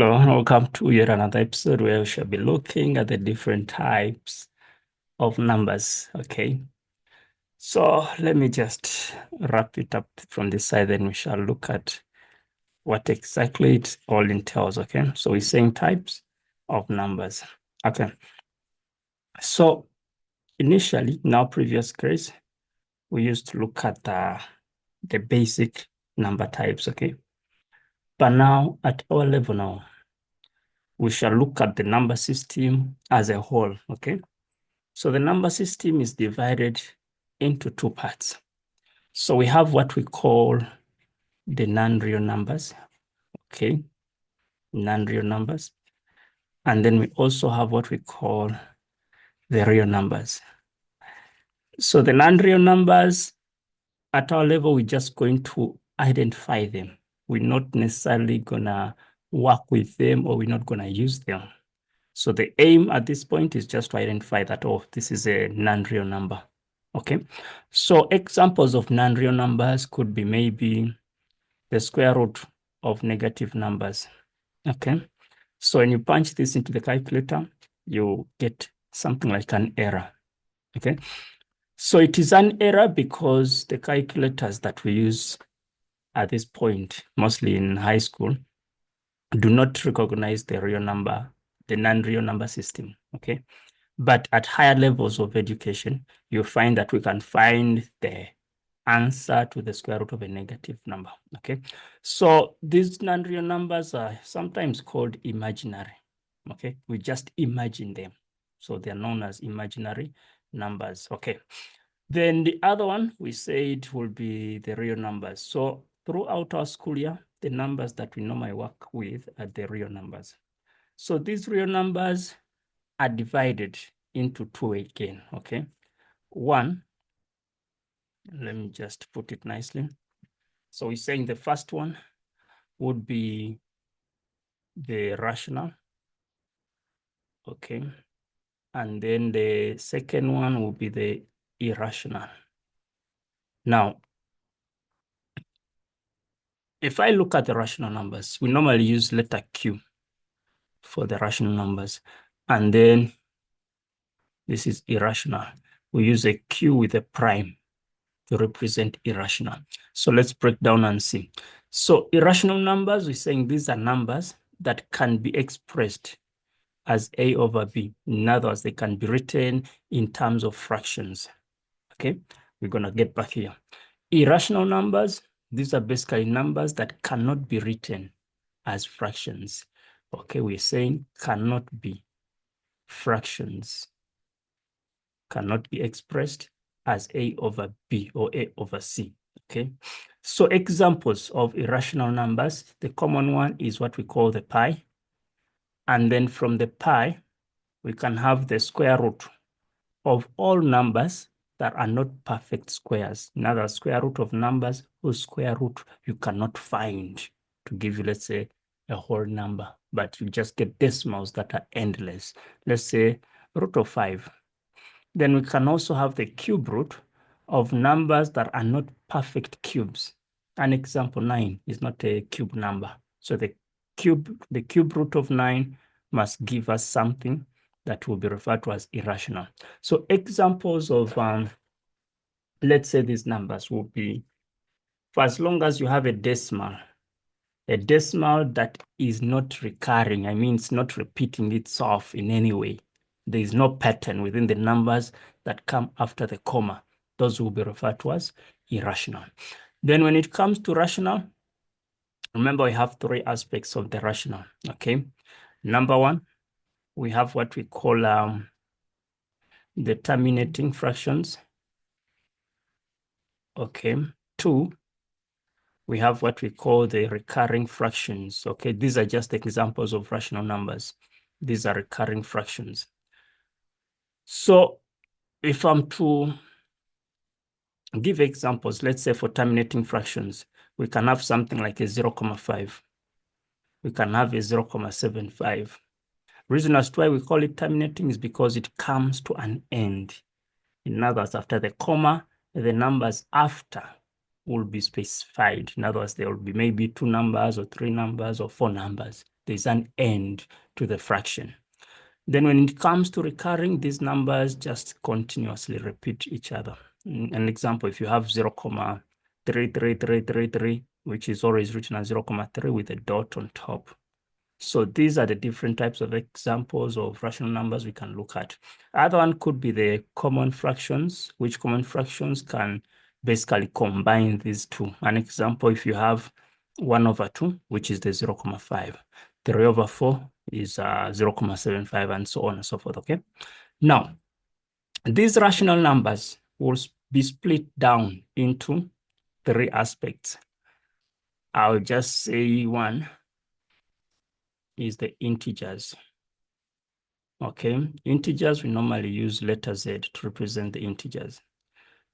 Hello, and welcome to yet another episode where we shall be looking at the different types of numbers. Okay, so let me just wrap it up from this side, then we shall look at what exactly it all entails. Okay, so we're saying types of numbers. Okay, so initially in our previous grades, we used to look at the basic number types. Okay, but now at our level now, we shall look at the number system as a whole. Okay. So the number system is divided into two parts. So we have what we call the non-real numbers, okay, non-real numbers. And then we also have what we call the real numbers. So the non-real numbers, at our level, we're just going to identify them. We're not necessarily gonna work with them, or we're not gonna use them. So the aim at this point is just to identify that, oh, this is a non-real number. Okay, so examples of non-real numbers could be maybe the square root of negative numbers. Okay, so when you punch this into the calculator, you get something like an error. Okay, so it is an error because the calculators that we use at this point, mostly in high school, do not recognize the real number, the non-real number system. Okay, but at higher levels of education, you find that we can find the answer to the square root of a negative number. Okay, so these non-real numbers are sometimes called imaginary. Okay, we just imagine them, so they're known as imaginary numbers. Okay, then the other one we said will be the real numbers. So throughout our school year, the numbers that we normally work with are the real numbers. So these real numbers are divided into two again. Okay, one, let me just put it nicely. So we're saying the first one would be the rational. Okay, and then the second one will be the irrational. Now, if I look at the rational numbers, we normally use letter Q for the rational numbers, and then this is irrational. We use a Q with a prime to represent irrational. So let's break down and see. So irrational numbers, we're saying these are numbers that can be expressed as A over B. In other words, they can be written in terms of fractions. Okay, we're gonna get back here. Irrational numbers, these are basically numbers that cannot be written as fractions. Okay, we're saying cannot be fractions, cannot be expressed as A over B or A over C. Okay, so examples of irrational numbers, the common one is what we call the pi. And then from the pi, we can have the square root of all numbers that are not perfect squares. In other words, square root of numbers whose square root you cannot find to give you, let's say, a whole number, but you just get decimals that are endless. Let's say root of 5. Then we can also have the cube root of numbers that are not perfect cubes. An example, 9 is not a cube number. So the cube root of 9 must give us something that will be referred to as irrational. So examples of, let's say these numbers will be, for as long as you have a decimal that is not recurring, I mean, it's not repeating itself in any way. There is no pattern within the numbers that come after the comma. Those will be referred to as irrational. Then when it comes to rational, remember we have three aspects of the rational, okay? Number one, we have what we call the terminating fractions. Okay, 2, we have what we call the recurring fractions. Okay, these are just examples of rational numbers. These are recurring fractions. So if I'm to give examples, let's say for terminating fractions, we can have something like a 0.5. We can have a 0.75. Reason as to why we call it terminating is because it comes to an end. In other words, after the comma, the numbers after will be specified. In other words, there will be maybe 2 numbers or 3 numbers or 4 numbers. there's an end to the fraction. Then when it comes to recurring, these numbers just continuously repeat each other. An example, if you have 0.33333, which is always written as 0.3 with a dot on top. So these are the different types of examples of rational numbers we can look at. Other one could be the common fractions, which common fractions can basically combine these two. An example, if you have 1/2, which is the 0.5, 3/4 is 0.75, and so on and so forth, okay? Now, these rational numbers will be split down into 3 aspects. I'll just say one is the integers. Okay, integers, we normally use letter Z to represent the integers.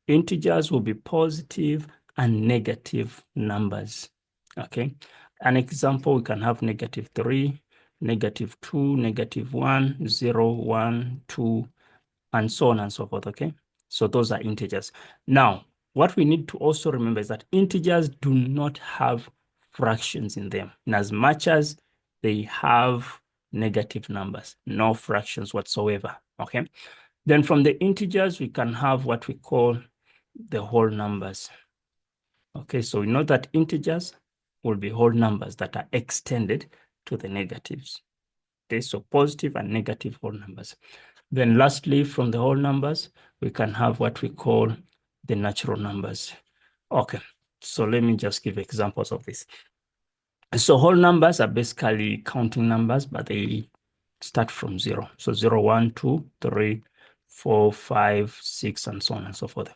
Integers will be positive and negative numbers. Okay, an example, we can have -3, -2, -1, 0, 1, 2, and so on and so forth. Okay, so those are integers. Now, what we need to also remember is that integers do not have fractions in them, in as much as they have negative numbers, no fractions whatsoever. Okay, then from the integers, we can have what we call the whole numbers. Okay, so we know that integers will be whole numbers that are extended to the negatives. Okay, so positive and negative whole numbers. Then lastly, from the whole numbers, we can have what we call the natural numbers. Okay, so let me just give examples of this. So whole numbers are basically counting numbers, but they start from 0. So 0, 1, 2, 3, 4, 5, 6, and so on and so forth.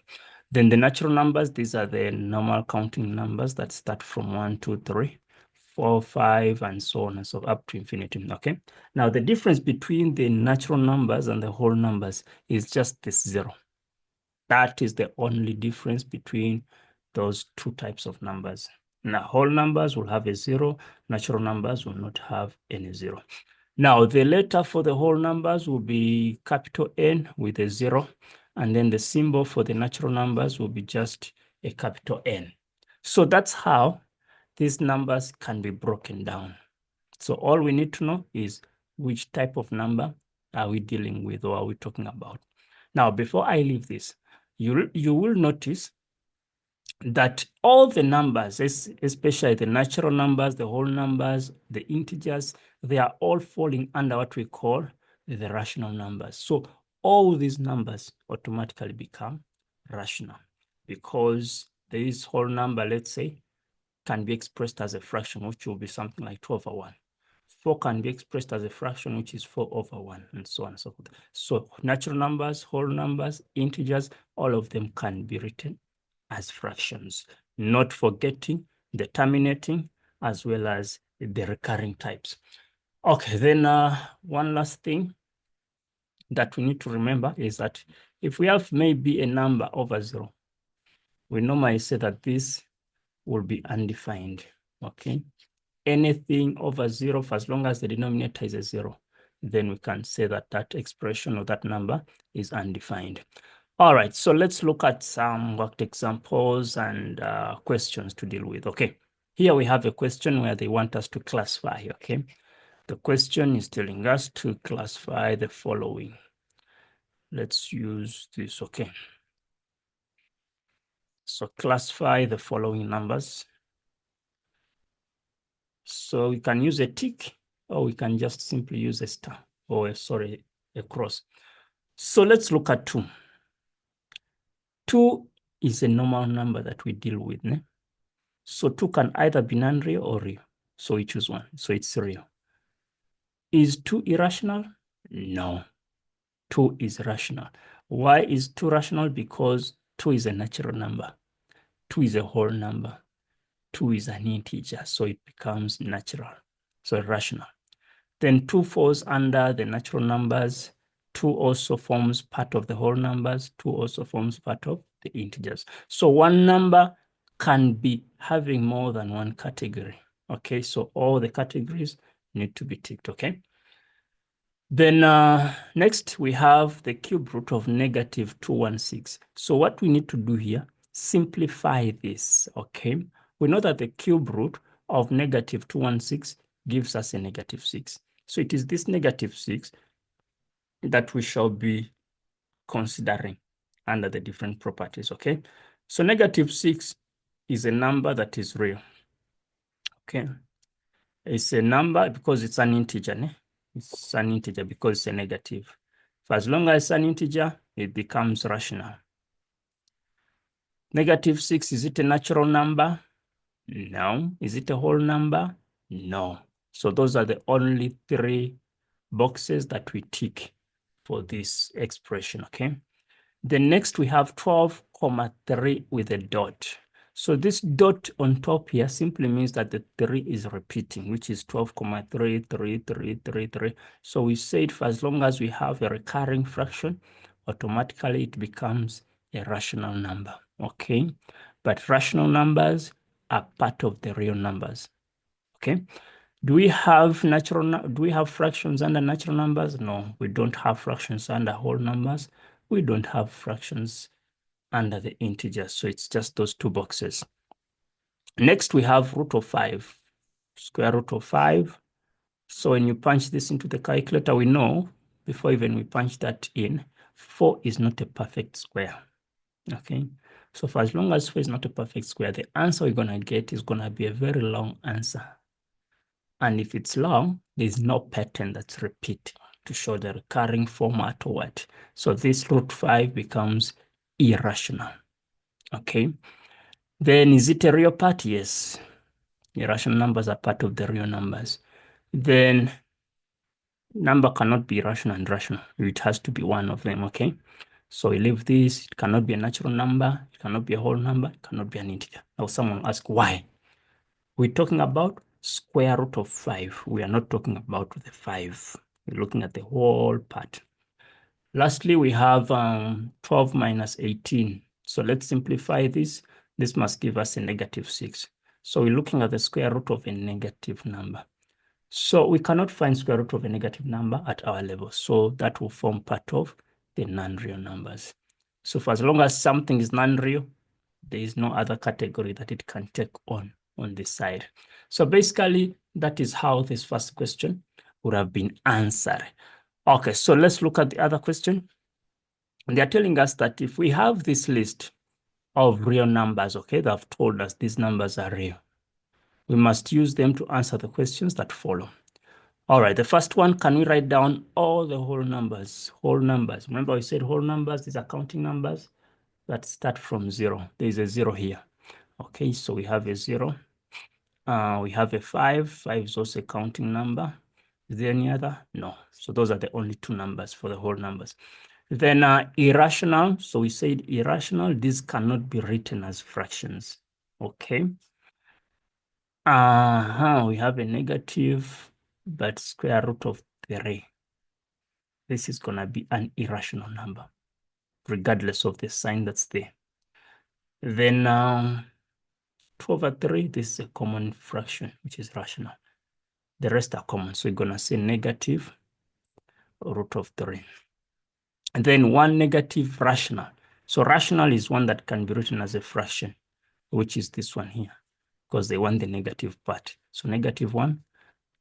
Then the natural numbers, these are the normal counting numbers that start from 1, 2, 3, 4, 5, and so on and so up to infinity. Okay. Now the difference between the natural numbers and the whole numbers is just this 0. That is the only difference between those two types of numbers. Now, whole numbers will have a 0, natural numbers will not have any 0. Now, the letter for the whole numbers will be capital N with a 0, and then the symbol for the natural numbers will be just a capital N. So that's how these numbers can be broken down. So all we need to know is which type of number are we dealing with or are we talking about. Now, before I leave this, you will notice that all the numbers, especially the natural numbers, the whole numbers, the integers, they are all falling under what we call the rational numbers. So all these numbers automatically become rational because this whole number, let's say, can be expressed as a fraction, which will be something like 2/1. 4 can be expressed as a fraction, which is 4/1, and so on and so forth. So natural numbers, whole numbers, integers, all of them can be written as fractions, not forgetting the terminating as well as the recurring types. Okay, then one last thing that we need to remember is that if we have maybe a number over 0, we normally say that this will be undefined, okay? Anything over 0, for as long as the denominator is a 0, then we can say that that expression or that number is undefined. All right, so let's look at some worked examples and questions to deal with. Okay, here we have a question where they want us to classify, okay? The question is telling us to classify the following. Let's use this, okay? So classify the following numbers. So we can use a tick or we can just simply use a star or a cross. So let's look at 2. 2 is a normal number that we deal with. Ne? So 2 can either be non-real or real. So we choose one. So it's real. Is 2 irrational? No. 2 is rational. Why is 2 rational? Because 2 is a natural number. 2 is a whole number. 2 is an integer. So it becomes natural. So rational. Then 2 falls under the natural numbers. 2 also forms part of the whole numbers. 2 also forms part of the integers. So one number can be having more than one category. Okay, so all the categories need to be ticked, okay? Then next we have the cube root of -216. So what we need to do here, simplify this, okay? We know that the cube root of -216 gives us a -6. So it is this -6 that we shall be considering under the different properties, okay? So -6 is a number that is real, okay? It's a number because it's an integer, né? It's an integer because it's a negative. For as long as it's an integer, it becomes rational. -6, is it a natural number? No. Is it a whole number? No. So those are the only three boxes that we tick for this expression, okay? Then next we have 12,3 with a dot. So this dot on top here simply means that the 3 is repeating, which is 12,3, 3, 3, 3, 3. So we said for as long as we have a recurring fraction, automatically it becomes a rational number, okay? But rational numbers are part of the real numbers, okay? Do we have fractions under natural numbers? No, we don't have fractions under whole numbers. We don't have fractions under the integers. So it's just those two boxes. Next, we have √5, square root of 5. So when you punch this into the calculator, we know before even we punch that in, 4 is not a perfect square, okay? So for as long as 4 is not a perfect square, the answer we're going to get is going to be a very long answer. And if it's long, there's no pattern that's repeating to show the recurring format or what. So this √5 becomes irrational, okay? Then is it a real part? Yes. Irrational numbers are part of the real numbers. Then number cannot be rational and rational. It has to be one of them, okay? So we leave this. It cannot be a natural number. It cannot be a whole number. It cannot be an integer. Now someone ask why? We're talking about square root of 5. We are not talking about the 5. We're looking at the whole part. Lastly, we have 12 minus 18. So let's simplify this. This must give us a -6. So we're looking at the square root of a negative number. So we cannot find square root of a negative number at our level. So that will form part of the non-real numbers. So for as long as something is non-real, there is no other category that it can take on this side. So basically, that is how this first question would have been answered. Okay, so let's look at the other question. They are telling us that if we have this list of real numbers, okay, they have told us these numbers are real, we must use them to answer the questions that follow. All right, the first one, can we write down all the whole numbers? Whole numbers. Remember we said whole numbers, these are counting numbers that start from 0. There is a 0 here. Okay, so we have a 0. We have a 5. 5 is also a counting number. Is there any other? No. So those are the only two numbers for the whole numbers. Then irrational. So we said irrational. These cannot be written as fractions. Okay. We have a negative, but square root of 3. This is going to be an irrational number, regardless of the sign that's there. Then 2/3, this is a common fraction, which is rational. The rest are common, so we're going to say negative √3. And then one negative rational. So rational is one that can be written as a fraction, which is this one here, because they want the negative part. So -1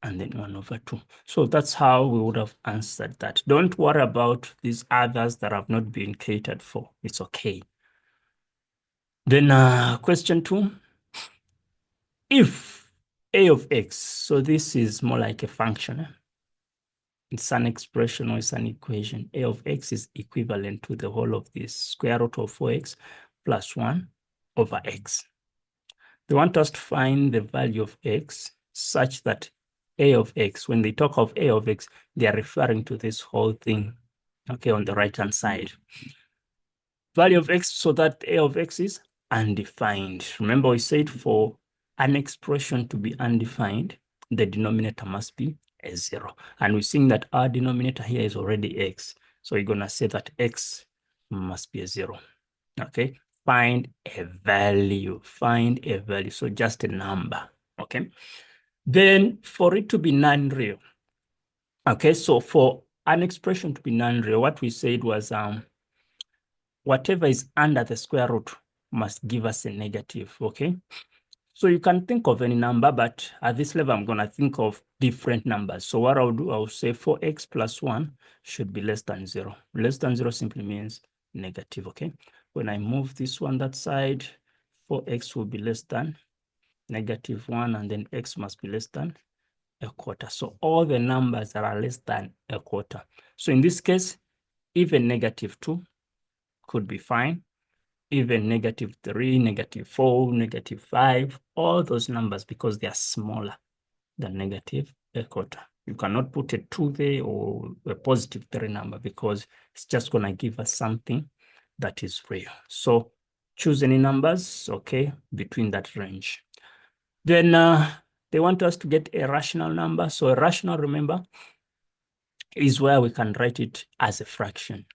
and then 1/2. So that's how we would have answered that. Don't worry about these others that have not been catered for. It's okay. Then question 2. If a of x, so this is more like a function. It's an expression or it's an equation. A of x is equivalent to the whole of this square root of 4x plus 1 over x. They want us to find the value of x such that a of x, when they talk of a of x, they are referring to this whole thing, okay, on the right-hand side. Value of x so that a of x is undefined. Remember we said for an expression to be undefined, the denominator must be a 0. And we're seeing that our denominator here is already x. So you're going to say that x must be a 0. Okay, find a value. Find a value. So just a number. Okay, then for it to be non-real. Okay, so for an expression to be non-real, what we said was whatever is under the square root must give us a negative. Okay, So you can think of any number, but at this level, I'm going to think of different numbers. So what I'll do, I'll say 4x plus 1 should be less than 0. Less than 0 simply means negative, okay? When I move this one that side, 4x will be less than negative 1, and then x must be less than a quarter. So all the numbers that are less than a quarter. So in this case, even negative 2 could be fine. Even negative 3, negative 4, negative 5, all those numbers, because they are smaller than negative a quarter. You cannot put a 2 there or a positive 3 number, because it's just going to give us something that is real. So choose any numbers, okay, between that range. Then they want us to get a rational number. So a rational, remember, is where we can write it as a fraction.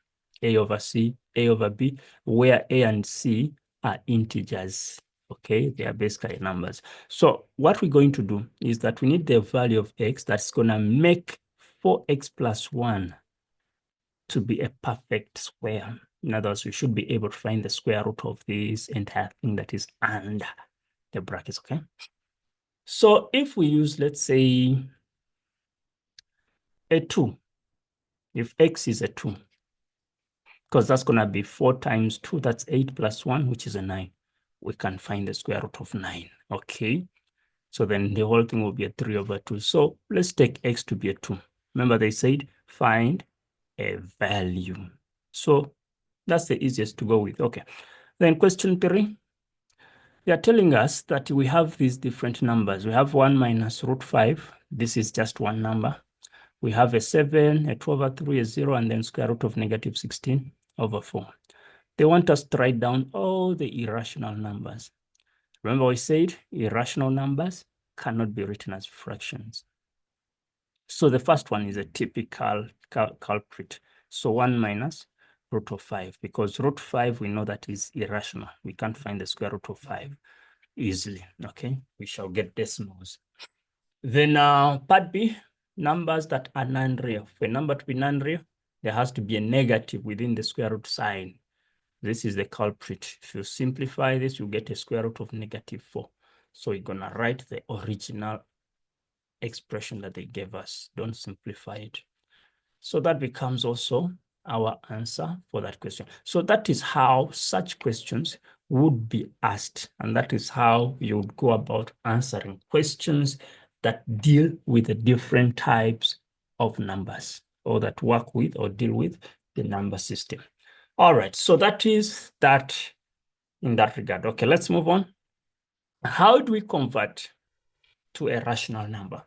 A over C, A over B, where A and C are integers. Okay, they are basically numbers. So what we're going to do is that we need the value of x that's going to make 4x plus 1 to be a perfect square. In other words, we should be able to find the square root of this entire thing that is under the brackets, okay? So if we use, let's say, a 2, if x is a 2, because that's going to be 4 times 2, that's 8 plus 1, which is a 9. We can find the square root of 9, okay? So then the whole thing will be a 3 over 2. So let's take x to be a 2. Remember they said find a value. So that's the easiest to go with, okay. Then question 3, they are telling us that we have these different numbers. We have 1 minus root 5. This is just one number. We have a 7, a 2 over 3, a 0, and then square root of negative 16 over 4. They want us to write down all the irrational numbers. Remember we said irrational numbers cannot be written as fractions. So the first one is a typical culprit. So 1 minus root of 5, because root 5, we know that is irrational. We can't find the square root of 5 easily, okay? We shall get decimals. Then part B, numbers that are non-real. For a number to be non-real, there has to be a negative within the square root sign. This is the culprit. If you simplify this, you get a square root of negative 4. So you're going to write the original expression that they gave us. Don't simplify it. So that becomes also our answer for that question. So that is how such questions would be asked. And that is how you would go about answering questions that deal with the different types of numbers, or that work with or deal with the number system. All right, so that is that in that regard. Okay, let's move on. How do we convert to a rational number?